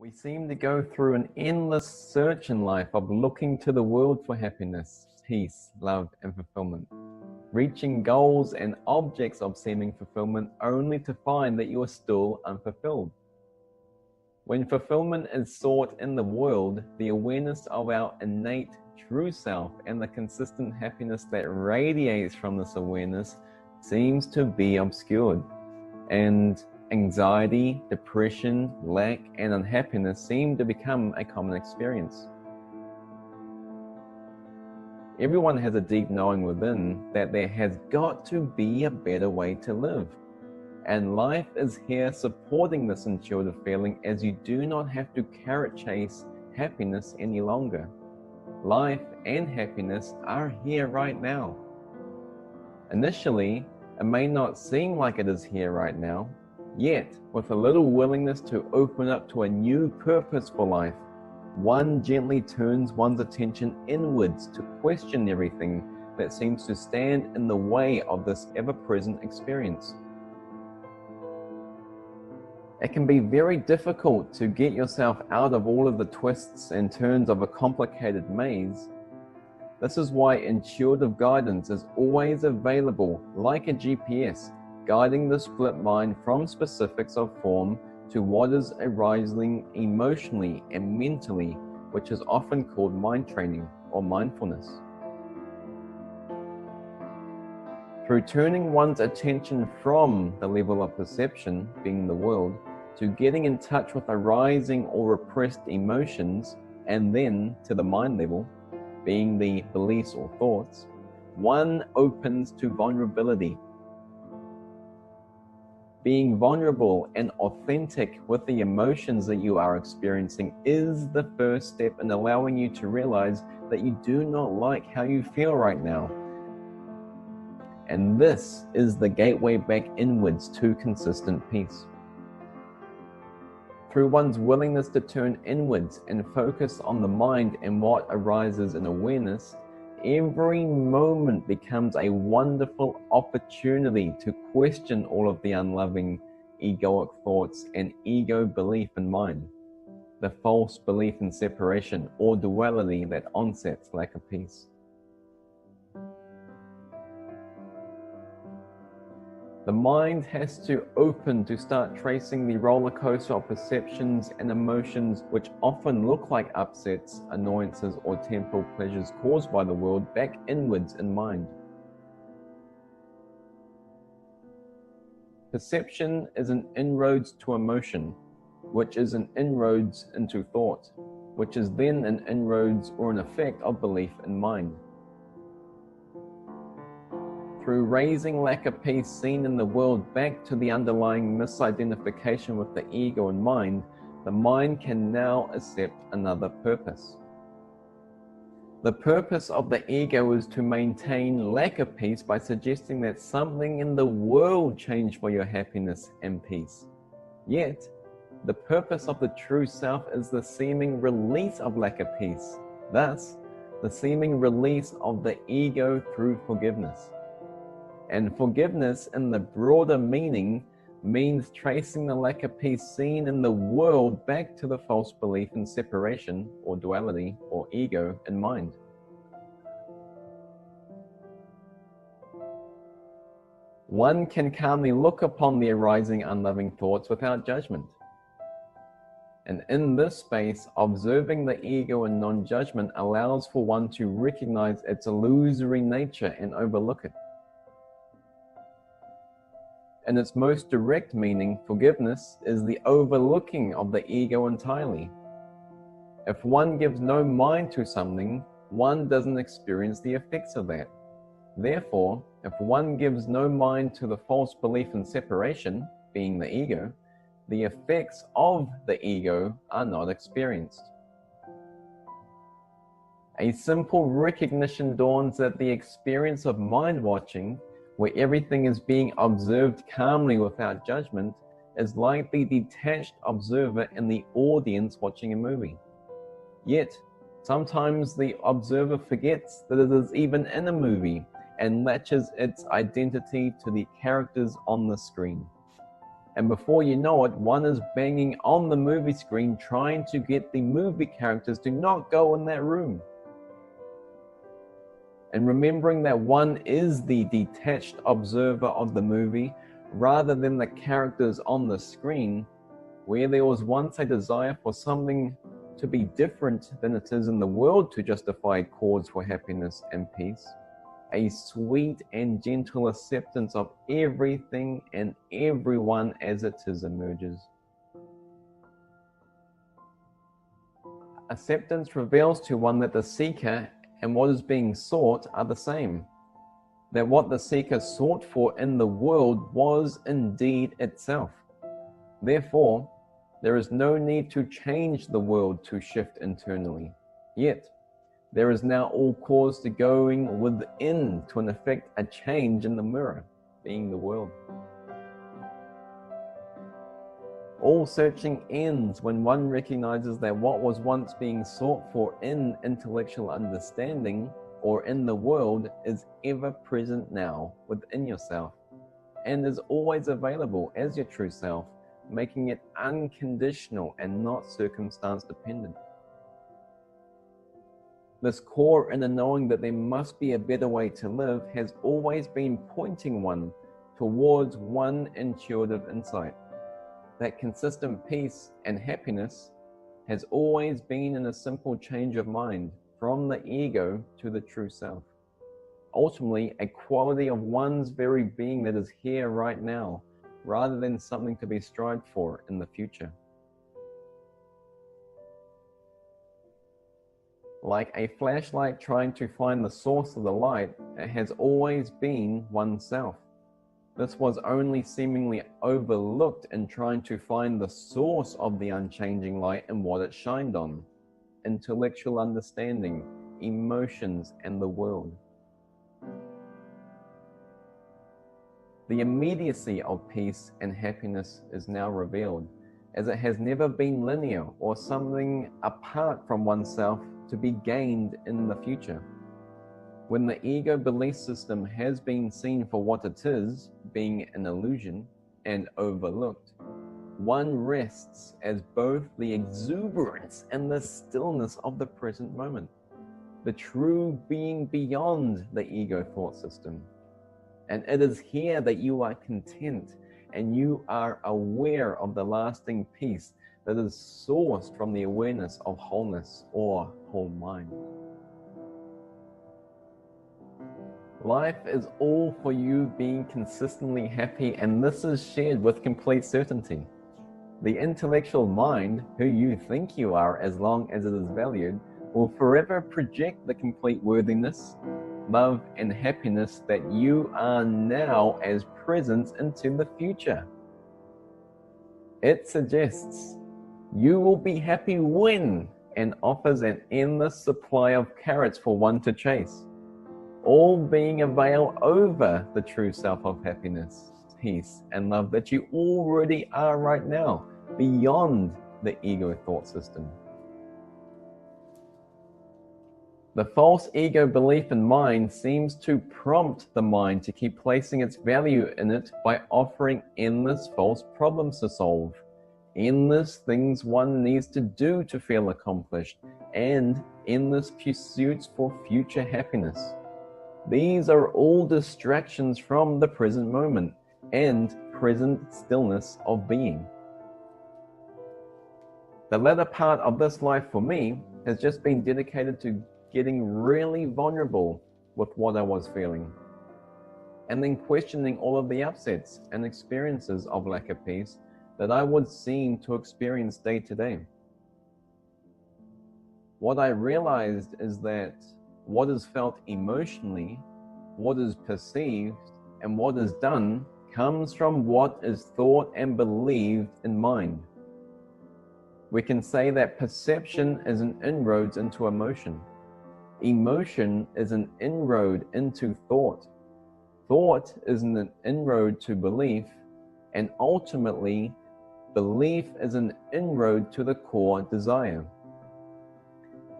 We seem to go through an endless search in life of looking to the world for happiness, peace, love, and fulfillment, reaching goals and objects of seeming fulfillment only to find that you are still unfulfilled. When fulfillment is sought in the world, the awareness of our innate true self and the consistent happiness that radiates from this awareness seems to be obscured, and anxiety, depression, lack, and unhappiness seem to become a common experience. Everyone has a deep knowing within that there has got to be a better way to live. And life is here supporting this intuitive feeling, as you do not have to carrot chase happiness any longer. Life and happiness are here right now. Initially, it may not seem like it is here right now, yet with a little willingness to open up to a new purpose for life, one gently turns one's attention inwards to question everything that seems to stand in the way of this ever-present experience. It can be very difficult to get yourself out of all of the twists and turns of a complicated maze. This is why intuitive guidance is always available, like a GPS, guiding the split mind from specifics of form to what is arising emotionally and mentally, which is often called mind training or mindfulness. Through turning one's attention from the level of perception, being the world, to getting in touch with arising or repressed emotions, and then to the mind level, being the beliefs or thoughts, one opens to vulnerability. Being vulnerable and authentic with the emotions that you are experiencing is the first step in allowing you to realize that you do not like how you feel right now. And this is the gateway back inwards to consistent peace. Through one's willingness to turn inwards and focus on the mind and what arises in awareness, every moment becomes a wonderful opportunity to question all of the unloving egoic thoughts and ego belief in mind, the false belief in separation or duality that onsets lack of peace. The mind has to open to start tracing the roller coaster of perceptions and emotions, which often look like upsets, annoyances, or temporal pleasures caused by the world, back inwards in mind. Perception is an inroads to emotion, which is an inroads into thought, which is then an inroads or an effect of belief in mind. Through raising lack of peace seen in the world back to the underlying misidentification with the ego and mind, the mind can now accept another purpose. The purpose of the ego is to maintain lack of peace by suggesting that something in the world changed for your happiness and peace. Yet, the purpose of the true self is the seeming release of lack of peace, thus, the seeming release of the ego through forgiveness. And forgiveness in the broader meaning means tracing the lack of peace seen in the world back to the false belief in separation or duality or ego in mind. One can calmly look upon the arising unloving thoughts without judgment. And in this space, observing the ego in non-judgment allows for one to recognize its illusory nature and overlook it. In its most direct meaning, forgiveness is the overlooking of the ego entirely. If one gives no mind to something, one doesn't experience the effects of that. Therefore, if one gives no mind to the false belief in separation, being the ego, the effects of the ego are not experienced. A simple recognition dawns that the experience of mind-watching, where everything is being observed calmly without judgment, is like the detached observer in the audience watching a movie. Yet, sometimes the observer forgets that it is even in a movie and latches its identity to the characters on the screen. And before you know it, one is banging on the movie screen trying to get the movie characters to not go in that room. And remembering that one is the detached observer of the movie rather than the characters on the screen, where there was once a desire for something to be different than it is in the world to justify cause for happiness and peace. A sweet and gentle acceptance of everything and everyone as it is emerges. Acceptance reveals to one that the seeker and what is being sought are the same. That what the seeker sought for in the world was indeed itself. Therefore, there is no need to change the world to shift internally. Yet, there is now all cause to going within to effect a change in the mirror, being the world. All searching ends when one recognizes that what was once being sought for in intellectual understanding or in the world is ever present now within yourself and is always available as your true self, making it unconditional and not circumstance dependent. This core inner knowing that there must be a better way to live has always been pointing one towards one intuitive insight. That consistent peace and happiness has always been in a simple change of mind from the ego to the true self. Ultimately, a quality of one's very being that is here right now, rather than something to be strived for in the future. Like a flashlight trying to find the source of the light, it has always been oneself. This was only seemingly overlooked in trying to find the source of the unchanging light and what it shined on: intellectual understanding, emotions, and the world. The immediacy of peace and happiness is now revealed, as it has never been linear or something apart from oneself to be gained in the future. When the ego belief system has been seen for what it is, being an illusion, and overlooked, one rests as both the exuberance and the stillness of the present moment, the true being beyond the ego thought system. And it is here that you are content and you are aware of the lasting peace that is sourced from the awareness of wholeness or whole mind. Life is all for you being consistently happy, and this is shared with complete certainty. The intellectual mind, who you think you are as long as it is valued, will forever project the complete worthiness, love, and happiness that you are now as present into the future. It suggests you will be happy when, and offers an endless supply of carrots for one to chase, all being a veil over the true self of happiness, peace, and love that you already are right now, beyond the ego thought system. The false ego belief in mind seems to prompt the mind to keep placing its value in it by offering endless false problems to solve, endless things one needs to do to feel accomplished, and endless pursuits for future happiness. These are all distractions from the present moment and present stillness of being. The latter part of this life for me has just been dedicated to getting really vulnerable with what I was feeling, and then questioning all of the upsets and experiences of lack of peace that I would seem to experience day to day. What I realized is that what is felt emotionally, what is perceived, and what is done comes from what is thought and believed in mind. We can say that perception is an inroad into emotion. Emotion is an inroad into thought. Thought is an inroad to belief, and ultimately, belief is an inroad to the core desire.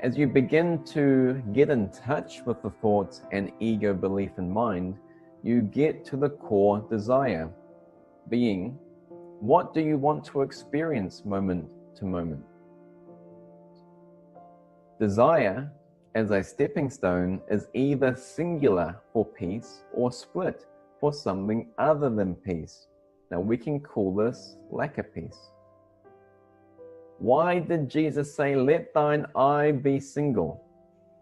As you begin to get in touch with the thoughts and ego belief in mind, you get to the core desire, being What do you want to experience moment to moment? Desire, as a stepping stone, is either singular for peace or split for something other than peace. Now we can call this lack of peace. Why did Jesus say, "Let thine eye be single"?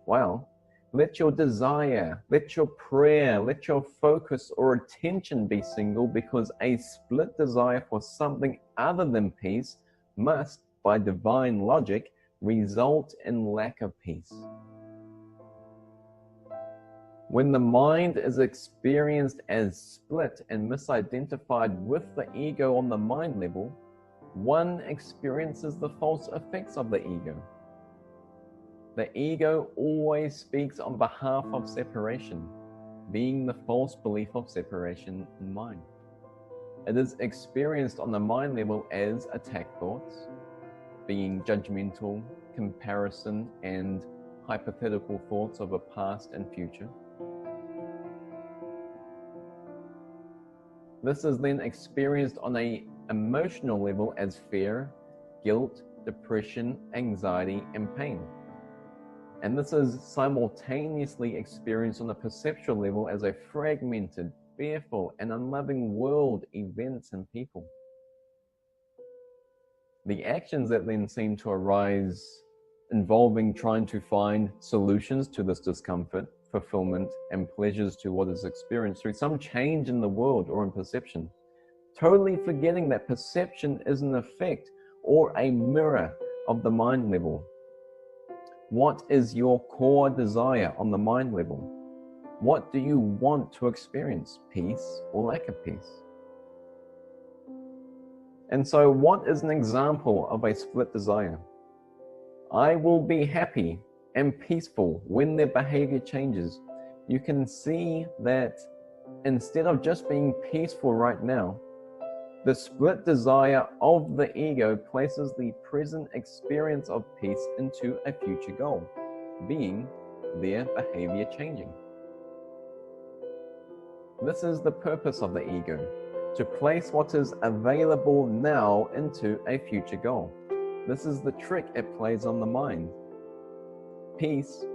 Well, let your desire, let your prayer, let your focus or attention be single, because a split desire for something other than peace must, by divine logic, result in lack of peace. When the mind is experienced as split and misidentified with the ego on the mind level, one experiences the false effects of the ego. The ego always speaks on behalf of separation, being the false belief of separation in mind. It is experienced on the mind level as attack thoughts, being judgmental, comparison, and hypothetical thoughts of a past and future. This is then experienced on an emotional level as fear, guilt, depression, anxiety, and pain. And this is simultaneously experienced on a perceptual level as a fragmented, fearful, and unloving world, events, and people. The actions that then seem to arise involving trying to find solutions to this discomfort, fulfillment, and pleasures to what is experienced through some change in the world or in perception, totally forgetting that perception is an effect or a mirror of the mind level. What is your core desire on the mind level? What do you want to experience, peace or lack of peace? And so what is an example of a split desire? I will be happy and peaceful when their behavior changes. You can see that instead of just being peaceful right now, the split desire of the ego places the present experience of peace into a future goal, being their behavior changing. This is the purpose of the ego, to place what is available now into a future goal. This is the trick it plays on the mind. Peace,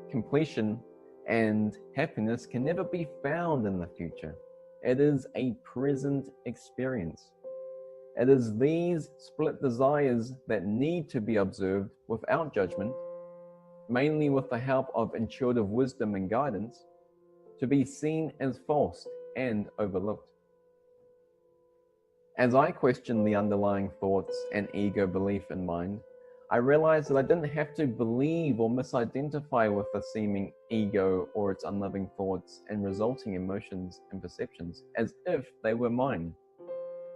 completion, and happiness can never be found in the future. It is a present experience. It is these split desires that need to be observed without judgment, mainly with the help of intuitive wisdom and guidance, to be seen as false and overlooked. As I questioned the underlying thoughts and ego belief in mind, I realized that I didn't have to believe or misidentify with the seeming ego or its unloving thoughts and resulting emotions and perceptions as if they were mine,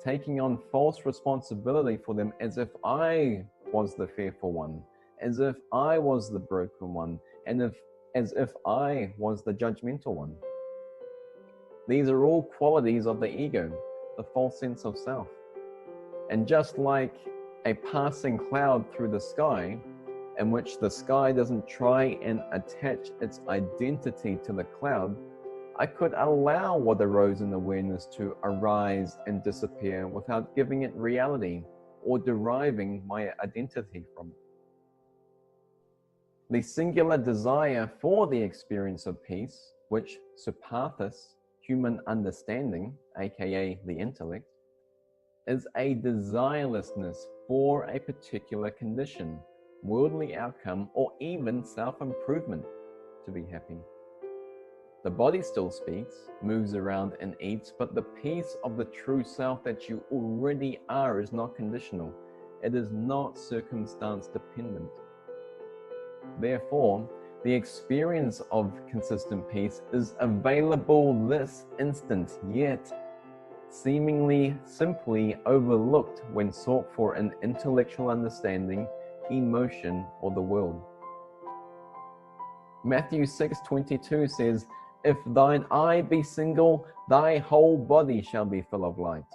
taking on false responsibility for them as if I was the fearful one, as if I was the broken one, and as if I was the judgmental one. These are all qualities of the ego, the false sense of self. And just like a passing cloud through the sky, in which the sky doesn't try and attach its identity to the cloud, I could allow what arose in awareness to arise and disappear without giving it reality or deriving my identity from it. The singular desire for the experience of peace, which surpasses human understanding, aka the intellect, is a desirelessness for a particular condition, worldly outcome, or even self-improvement to be happy. The body still speaks, moves around and eats, but the peace of the true self that you already are is not conditional. It is not circumstance dependent. Therefore, the experience of consistent peace is available this instant, yet seemingly simply overlooked when sought for in intellectual understanding, emotion, or the world. Matthew 6:22 says, "If thine eye be single, thy whole body shall be full of light."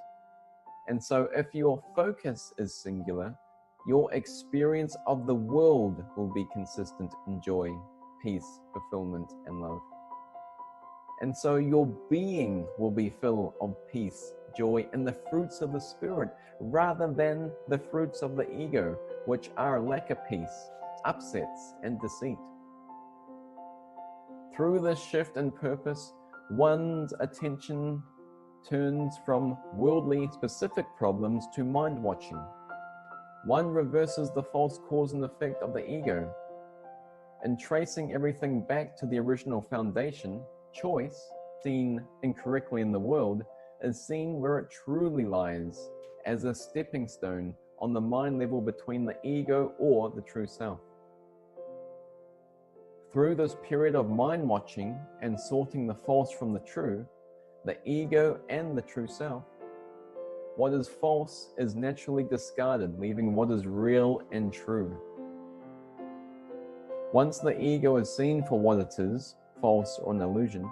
And so if your focus is singular, your experience of the world will be consistent in joy, peace, fulfillment, and love. And so your being will be full of peace, joy, and the fruits of the Spirit, rather than the fruits of the ego, which are lack of peace, upsets, and deceit. Through this shift in purpose, one's attention turns from worldly specific problems to mind-watching. One reverses the false cause and effect of the ego. In tracing everything back to the original foundation, choice, seen incorrectly in the world, is seen where it truly lies, as a stepping stone on the mind level between the ego or the true self. Through this period of mind watching and sorting the false from the true, the ego and the true self, what is false is naturally discarded, leaving what is real and true. Once the ego is seen for what it is, false or an illusion,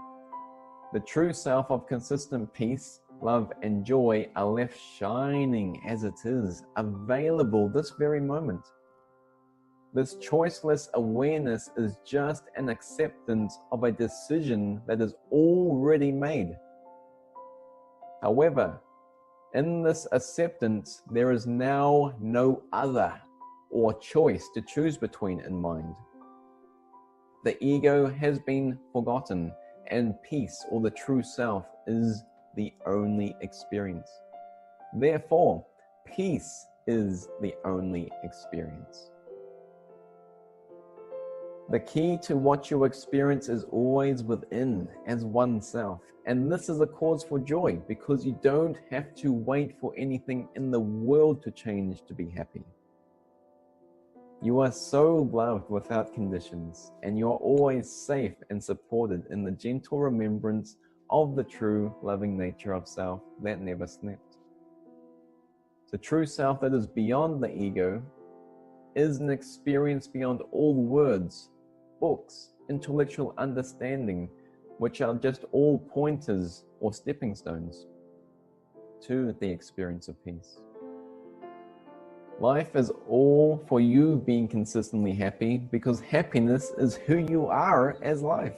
the true self of consistent peace, love, and joy are left shining as it is, available this very moment. This choiceless awareness is just an acceptance of a decision that is already made. However, in this acceptance, there is now no other or choice to choose between in mind. The ego has been forgotten, and peace, or the true self, is the only experience. Therefore, peace is the only experience. The key to what you experience is always within, as oneself. And this is a cause for joy, because you don't have to wait for anything in the world to change to be happy. You are so loved without conditions, and you are always safe and supported in the gentle remembrance of the true loving nature of self that never slept. The true self that is beyond the ego is an experience beyond all words, books, intellectual understanding, which are just all pointers or stepping stones to the experience of peace. Life is all for you being consistently happy, because happiness is who you are as life.